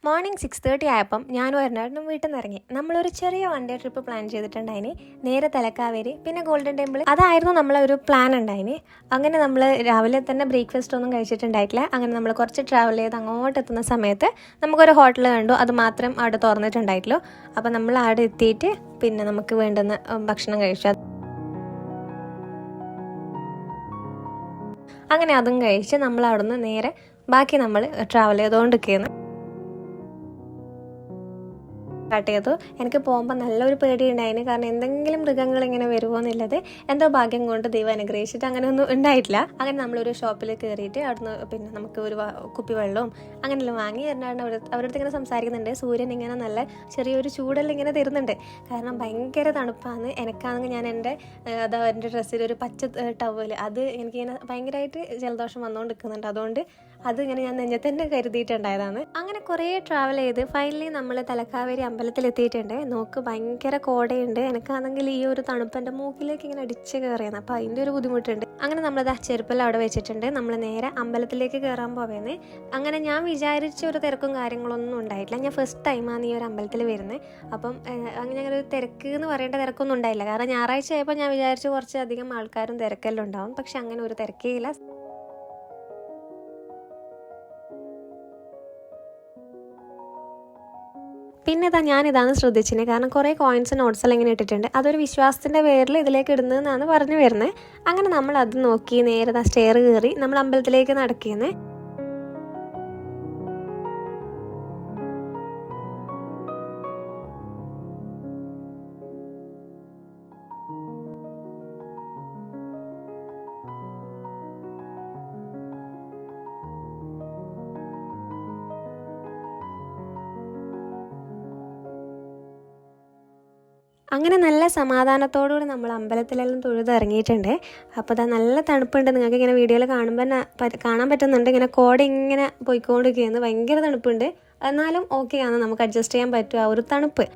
Morning 6:30 ആയപ്പം ഞാനും എറണാകുളം വീട്ടിൽ നിന്ന് ഇറങ്ങി. നമ്മളൊരു ചെറിയ വൺ ഡേ ട്രിപ്പ് പ്ലാൻ ചെയ്തിട്ടുണ്ടായിന്. നേരെ തലക്കാവേരി പിന്നെ ഗോൾഡൻ ടെമ്പിൾ, അതായിരുന്നു നമ്മളെ ഒരു പ്ലാൻ ഉണ്ടായിന്. അങ്ങനെ നമ്മൾ രാവിലെ തന്നെ ബ്രേക്ക്ഫാസ്റ്റ് ഒന്നും കഴിച്ചിട്ടുണ്ടായിട്ടില്ല. അങ്ങനെ നമ്മൾ കുറച്ച് ട്രാവൽ ചെയ്ത് അങ്ങോട്ട് എത്തുന്ന സമയത്ത് നമുക്കൊരു ഹോട്ടൽ കണ്ടു. അത് മാത്രം അവിടെ തുറന്നിട്ടുണ്ടായിട്ടുള്ളൂ. അപ്പം നമ്മൾ അവിടെ എത്തിയിട്ട് പിന്നെ നമുക്ക് വേണ്ടുന്ന ഭക്ഷണം കഴിച്ചു. അങ്ങനെ അതും കഴിച്ച് നമ്മൾ അവിടെ നിന്ന് നേരെ ബാക്കി നമ്മൾ ട്രാവൽ ചെയ്തുകൊണ്ടിരിക്കുകയാണ്. സ്റ്റാർട്ട് ചെയ്തു. എനിക്ക് പോകുമ്പോൾ നല്ലൊരു പേടിയുണ്ടായിരുന്നു. കാരണം എന്തെങ്കിലും മൃഗങ്ങൾ ഇങ്ങനെ വരുമോ എന്നുള്ളത് എന്തോ ഭാഗ്യം കൊണ്ട് ദൈവം അനുഗ്രഹിച്ചിട്ട് അങ്ങനെ ഒന്നും ഉണ്ടായിട്ടില്ല. അങ്ങനെ നമ്മളൊരു ഷോപ്പിൽ കയറിയിട്ട് അവിടുന്ന് പിന്നെ നമുക്ക് ഒരു കുപ്പി വെള്ളവും അങ്ങനെയെല്ലാം വാങ്ങി അവരടുത്ത് ഇങ്ങനെ സംസാരിക്കുന്നുണ്ട്. സൂര്യൻ ഇങ്ങനെ നല്ല ചെറിയൊരു ചൂടെല്ലാം ഇങ്ങനെ തരുന്നുണ്ട്. കാരണം ഭയങ്കര തണുപ്പാണ്. എനിക്കാണെങ്കിൽ ഞാൻ എൻ്റെ ഡ്രസ്സിൽ ഒരു പച്ച ടവല്, അത് എനിക്കിങ്ങനെ ഭയങ്കരമായിട്ട് ജലദോഷം വന്നുകൊണ്ടിരിക്കുന്നുണ്ട്. അതുകൊണ്ട് അത് ഇങ്ങനെ ഞാൻ നെഞ്ചത്ത് തന്നെ കരുതിയിട്ടുണ്ടായതാണ്. അങ്ങനെ കുറേ ട്രാവൽ ചെയ്ത് ഫൈനലി നമ്മൾ തലക്കാവേരി അമ്പലത്തിലെത്തിയിട്ടുണ്ട്. നോക്ക് ഭയങ്കര കോടയുണ്ട്. എനിക്കാണെങ്കിൽ ഈ ഒരു തണുപ്പ് മൂക്കിലേക്ക് ഇങ്ങനെ അടിച്ച് കയറിയാണ്. അപ്പോൾ അതിൻ്റെ ഒരു ബുദ്ധിമുട്ടുണ്ട്. അങ്ങനെ നമ്മളത് ചെരുപ്പെല്ലാം അവിടെ വെച്ചിട്ടുണ്ട്. നമ്മൾ നേരെ അമ്പലത്തിലേക്ക് കയറാൻ പോവേന്ന്. അങ്ങനെ ഞാൻ വിചാരിച്ച ഒരു തിരക്കും കാര്യങ്ങളൊന്നും ഉണ്ടായിട്ടില്ല. ഞാൻ ഫസ്റ്റ് ടൈമാണ് ഈ ഒരു അമ്പലത്തിൽ വരുന്നത്. അപ്പം അങ്ങനെ ഒരു തിരക്ക് എന്ന് പറയേണ്ട തിരക്കൊന്നും ഉണ്ടായില്ല. കാരണം ഞായറാഴ്ച ആയപ്പോൾ ഞാൻ വിചാരിച്ചു കുറച്ചധികം ആൾക്കാരും തിരക്കെല്ലാം ഉണ്ടാവും. പക്ഷെ അങ്ങനെ ഒരു തിരക്കേ ഇല്ല. പിന്നെ ഞാനിതാണ് ശ്രദ്ധിച്ചത്. കാരണം കുറേ കോയിൻസ് നോട്ട്സെല്ലാം ഇങ്ങനെ ഇട്ടിട്ടുണ്ട്. അതൊരു വിശ്വാസത്തിൻ്റെ പേരിൽ ഇതിലേക്ക് ഇടുന്നതെന്നാണ് പറഞ്ഞു വരുന്നത്. അങ്ങനെ നമ്മൾ അത് നോക്കി നേരെ സ്റ്റെയർ കയറി നമ്മൾ അമ്പലത്തിലേക്ക് നടക്കുന്നത്. അങ്ങനെ നല്ല സമാധാനത്തോടുകൂടി നമ്മൾ അമ്പലത്തിലെല്ലാം തൊഴുതിറങ്ങിയിട്ടുണ്ട്. അപ്പോൾ നല്ല തണുപ്പുണ്ട്. നിങ്ങൾക്ക് ഇങ്ങനെ വീഡിയോയിൽ കാണാൻ പറ്റുന്നുണ്ട്. ഇങ്ങനെ കോട ഇങ്ങനെ പോയിക്കൊണ്ടിരിക്കുകയാണ്. ഭയങ്കര തണുപ്പുണ്ട്. എന്നാലും ഓക്കെയാണ്, നമുക്ക് അഡ്ജസ്റ്റ് ചെയ്യാൻ പറ്റും ആ ഒരു തണുപ്പ്.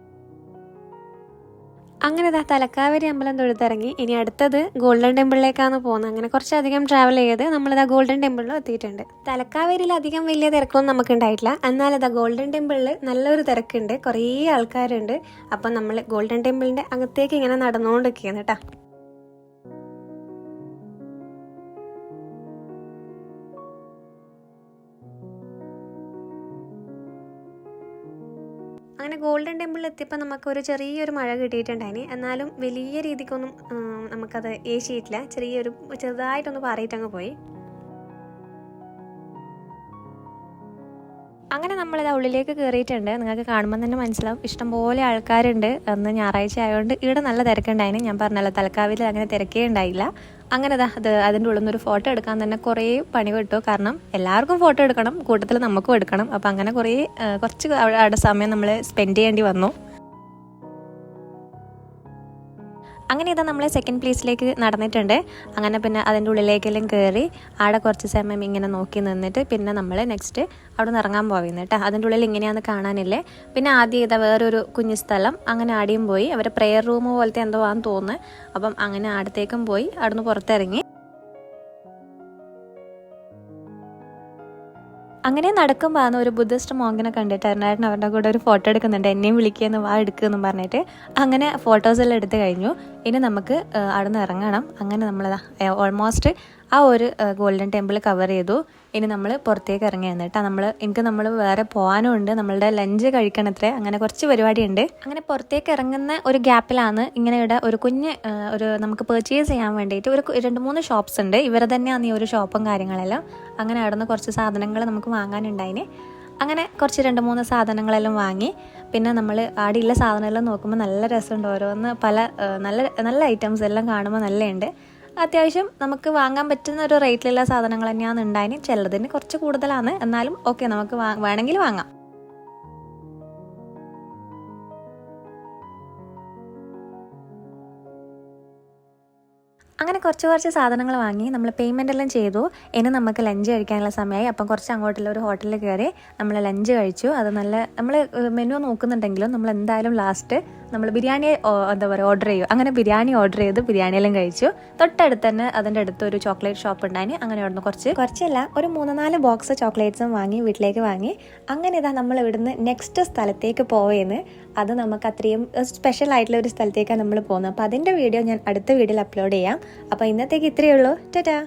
അങ്ങനെ തലക്കാവേരി അമ്പലം തൊഴുതിറങ്ങി. ഇനി അടുത്തത് ഗോൾഡൻ ടെമ്പിളിലേക്കാണ് പോകുന്നത്. അങ്ങനെ കുറച്ചധികം ട്രാവൽ ചെയ്ത് നമ്മളിതാ ഗോൾഡൻ ടെമ്പിളിൽ എത്തിയിട്ടുണ്ട്. തലക്കാവേരിയിൽ അധികം വലിയ തിരക്കൊന്നും നമുക്ക് ഉണ്ടായിട്ടില്ല. എന്നാൽ ഗോൾഡൻ ടെമ്പിളിൽ നല്ലൊരു തിരക്കുണ്ട്, കുറേ ആൾക്കാരുണ്ട്. അപ്പം നമ്മൾ ഗോൾഡൻ ടെമ്പിളിൻ്റെ അകത്തേക്ക് ഇങ്ങനെ നടന്നുകൊണ്ടിരിക്കുകയാണ് കേട്ടോ. അങ്ങനെ ഗോൾഡൻ ടെമ്പിളിൽ എത്തിയപ്പോൾ നമുക്കൊരു ചെറിയൊരു മഴ കിട്ടിയിട്ടുണ്ടായിന്. എന്നാലും വലിയ രീതിക്കൊന്നും നമുക്കത് ഏശിയിട്ടില്ല. ചെറുതായിട്ടൊന്ന് പാറിയിട്ടങ്ങ് പോയി. അങ്ങനെ നമ്മളിത് ഉള്ളിലേക്ക് കയറിയിട്ടുണ്ട്. നിങ്ങൾക്ക് കാണുമ്പോൾ തന്നെ മനസ്സിലാവും ഇഷ്ടംപോലെ ആൾക്കാരുണ്ട്. അന്ന് ഞായറാഴ്ച ആയതുകൊണ്ട് ഇവിടെ നല്ല തിരക്കുണ്ടായിന്. ഞാൻ പറഞ്ഞല്ലോ തലക്കാവിൽ അങ്ങനെ തിരക്കേ ഉണ്ടായില്ല. അങ്ങനെ അതിൻ്റെ ഉള്ളിൽ നിന്നൊരു ഫോട്ടോ എടുക്കാൻ തന്നെ കുറേ പണി കിട്ടു. കാരണം എല്ലാവർക്കും ഫോട്ടോ എടുക്കണം, കൂട്ടത്തിൽ നമുക്കും എടുക്കണം. അപ്പം അങ്ങനെ കുറച്ച് അവിടെ സമയം നമ്മൾ സ്പെൻഡ് ചെയ്യേണ്ടി വന്നു. അങ്ങനെ നമ്മൾ സെക്കൻഡ് പ്ലേസിലേക്ക് നടന്നിട്ടുണ്ട്. അങ്ങനെ പിന്നെ അതിൻ്റെ ഉള്ളിലേക്കെല്ലാം കയറി അവിടെ കുറച്ച് സമയം ഇങ്ങനെ നോക്കി നിന്നിട്ട് പിന്നെ നമ്മൾ നെക്സ്റ്റ് അവിടെ നിന്ന് ഇറങ്ങാൻ പോവുന്നു കേട്ടോ. അതിൻ്റെ ഉള്ളിൽ ഇങ്ങനെയാണെന്ന് കാണാനില്ലേ. പിന്നെ ആദ്യം വേറൊരു കുഞ്ഞു സ്ഥലം, അങ്ങനെ ആടെയും പോയി. അവരെ പ്രെയർ റൂം പോലത്തെ എന്തോ ആണെന്ന് തോന്നുന്നു. അപ്പം അങ്ങനെ അടുത്തേക്കും പോയി അവിടെ നിന്ന് പുറത്തിറങ്ങി. അങ്ങനെ നടക്കുമ്പോൾ ഒരു ബുദ്ധിസ്റ്റ് മോങ്കിനെ കണ്ടിട്ട് എറണാകുളം അവരുടെ കൂടെ ഒരു ഫോട്ടോ എടുക്കുന്നുണ്ട്. എന്നെയും വിളിക്കുകയെന്ന് എടുക്കുമെന്ന് പറഞ്ഞിട്ട് അങ്ങനെ ഫോട്ടോസെല്ലാം എടുത്ത് കഴിഞ്ഞു. ഇനി നമുക്ക് അവിടെ നിന്ന് ഇറങ്ങണം. അങ്ങനെ നമ്മൾ ഓൾമോസ്റ്റ് ആ ഒരു ഗോൾഡൻ ടെമ്പിൾ കവർ ചെയ്തു. ഇനി നമ്മൾ പുറത്തേക്ക് ഇറങ്ങിയാണ് കേട്ടോ. നമ്മൾ വേറെ പോകാനും ഉണ്ട്. നമ്മളുടെ ലഞ്ച് കഴിക്കണത്രേ. അങ്ങനെ കുറച്ച് പരിപാടി ഉണ്ട്. അങ്ങനെ പുറത്തേക്ക് ഇറങ്ങുന്ന ഒരു ഗ്യാപ്പിലാണ് ഇങ്ങനെ ഇവിടെ ഒരു കുഞ്ഞ് നമുക്ക് പർച്ചേസ് ചെയ്യാൻ വേണ്ടിയിട്ട് ഒരു 2-3 ഷോപ്സ് ഉണ്ട്. ഇവരെ തന്നെയാണ് ഈ ഒരു ഷോപ്പും കാര്യങ്ങളെല്ലാം. അങ്ങനെ അവിടെ നിന്ന് കുറച്ച് സാധനങ്ങൾ നമുക്ക് വാങ്ങാനുണ്ടായിന്. അങ്ങനെ കുറച്ച് 2-3 സാധനങ്ങളെല്ലാം വാങ്ങി. പിന്നെ നമ്മൾ ആടെയുള്ള സാധനമെല്ലാം നോക്കുമ്പോൾ നല്ല രസമുണ്ട്. ഓരോന്ന് പല നല്ല നല്ല ഐറ്റംസ് എല്ലാം കാണുമ്പോൾ നല്ലതുണ്ട്. അത്യാവശ്യം നമുക്ക് വാങ്ങാൻ പറ്റുന്ന ഒരു റേറ്റിലുള്ള സാധനങ്ങൾ തന്നെയാണ് ഉണ്ടായിന്. ചിലതിന് കുറച്ച് കൂടുതലാണ്, എന്നാലും ഓക്കെ, നമുക്ക് വേണമെങ്കിൽ വാങ്ങാം. അങ്ങനെ അങ്ങനെ കുറച്ച് സാധനങ്ങൾ വാങ്ങി നമ്മൾ പേയ്മെൻ്റ് എല്ലാം ചെയ്തു. ഇനി നമുക്ക് ലഞ്ച് കഴിക്കാനുള്ള സമയമായി. അപ്പം കുറച്ച് അങ്ങോട്ടുള്ള ഒരു ഹോട്ടലിൽ കയറി നമ്മൾ ലഞ്ച് കഴിച്ചു. അത് നല്ല നമ്മൾ മെനു നോക്കുന്നുണ്ടെങ്കിലും നമ്മൾ എന്തായാലും ലാസ്റ്റ് നമ്മൾ ബിരിയാണി എന്താ പറയുക ഓർഡർ ചെയ്യും. അങ്ങനെ ബിരിയാണി ഓർഡർ ചെയ്ത് ബിരിയാണിയെല്ലാം കഴിച്ചു. തൊട്ടടുത്ത് തന്നെ അതിൻ്റെ അടുത്ത് ഒരു ചോക്ലേറ്റ് ഷോപ്പ് ഉണ്ടായിന്. അങ്ങനെ അവിടുന്ന് കുറച്ചല്ല ഒരു 3-4 ബോക്സ് ചോക്ലേറ്റ്സും വാങ്ങി വീട്ടിലേക്ക് വാങ്ങി. അങ്ങനെ ഇതാ നമ്മൾ ഇവിടുന്ന് നെക്സ്റ്റ് സ്ഥലത്തേക്ക് പോവുകയെന്ന്. അത് നമുക്ക് അത്രയും സ്പെഷ്യൽ ആയിട്ടുള്ള ഒരു സ്ഥലത്തേക്കാണ് നമ്മൾ പോകുന്നത്. അപ്പോൾ അതിൻ്റെ വീഡിയോ ഞാൻ അടുത്ത വീഡിയോയിൽ അപ്ലോഡ് ചെയ്യാം. അപ്പോൾ ഇന്നത്തേക്ക് ഇത്രയേ ഉള്ളൂ. ടാറ്റാ.